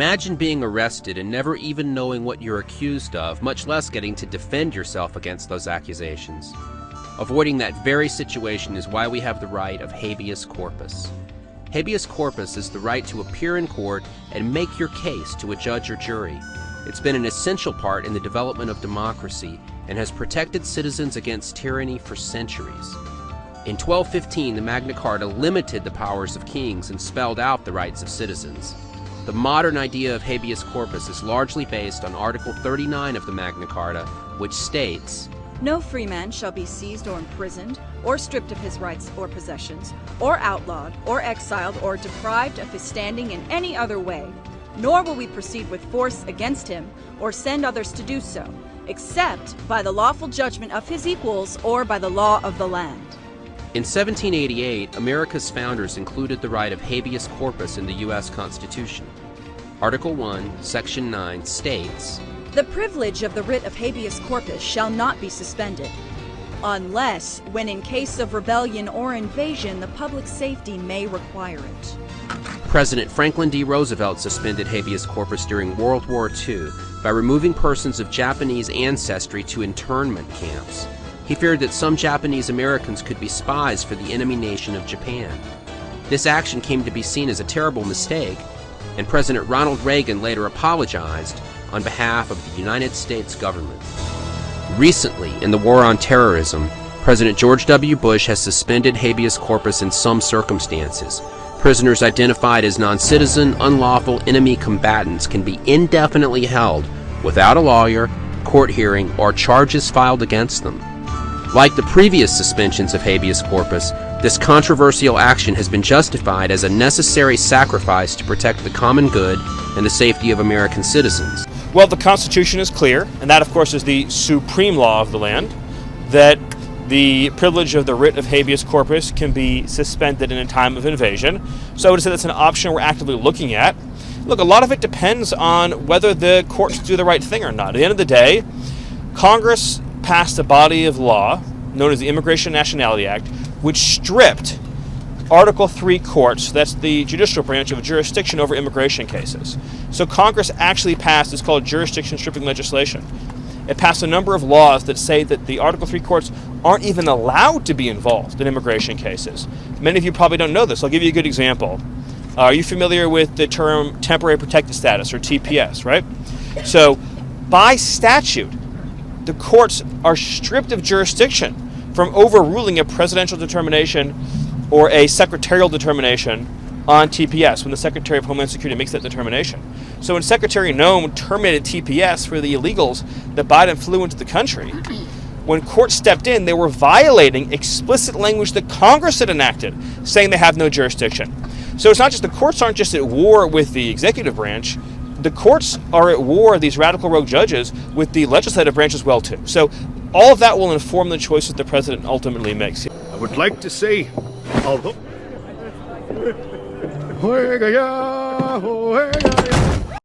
Imagine being arrested and never even knowing what you're accused of, much less getting to defend yourself against those accusations. Avoiding that very situation is why we have the right of habeas corpus. Habeas corpus is the right to appear in court and make your case to a judge or jury. It's been an essential part in the development of democracy and has protected citizens against tyranny for centuries. In 1215, the Magna Carta limited the powers of kings and spelled out the rights of citizens. The modern idea of habeas corpus is largely based on Article 39 of the Magna Carta, which states, "No free man shall be seized or imprisoned, or stripped of his rights or possessions, or outlawed, or exiled, or deprived of his standing in any other way, nor will we proceed with force against him, or send others to do so, except by the lawful judgment of his equals, or by the law of the land." In 1788, America's founders included the right of habeas corpus in the U.S. Constitution. Article 1, Section 9 states, "The privilege of the writ of habeas corpus shall not be suspended, unless when in case of rebellion or invasion the public safety may require it." President Franklin D. Roosevelt suspended habeas corpus during World War II by removing persons of Japanese ancestry to internment camps. He feared that some Japanese Americans could be spies for the enemy nation of Japan. This action came to be seen as a terrible mistake, and President Ronald Reagan later apologized on behalf of the United States government. Recently, in the war on terrorism, President George W. Bush has suspended habeas corpus in some circumstances. Prisoners identified as non-citizen, unlawful enemy combatants can be indefinitely held without a lawyer, court hearing, or charges filed against them. Like the previous suspensions of habeas corpus, this controversial action has been justified as a necessary sacrifice to protect the common good and the safety of American citizens. Well, the Constitution is clear, and that, of course, is the supreme law of the land, that the privilege of the writ of habeas corpus can be suspended in a time of invasion. So I would say that's an option we're actively looking at. Look, a lot of it depends on whether the courts do the right thing or not. At the end of the day, Congress passed a body of law known as the Immigration and Nationality Act, which stripped Article 3 courts, that's the judicial branch, of jurisdiction over immigration cases. So Congress actually passed, it's called jurisdiction stripping legislation. It passed a number of laws that say that the Article 3 courts aren't even allowed to be involved in immigration cases. Many of you probably don't know this. I'll give you a good example. Are you familiar with the term temporary protected status, or TPS, right? So by statute, the courts are stripped of jurisdiction from overruling a presidential determination or a secretarial determination on TPS when the Secretary of Homeland Security makes that determination. So when Secretary Noem terminated TPS for the illegals that Biden flew into the country, when courts stepped in, they were violating explicit language that Congress had enacted, saying they have no jurisdiction. So it's not just the courts aren't just at war with the executive branch, the courts are at war, these radical rogue judges, with the legislative branch as well, too. So all of that will inform the choices the president ultimately makes. I would like to say, although...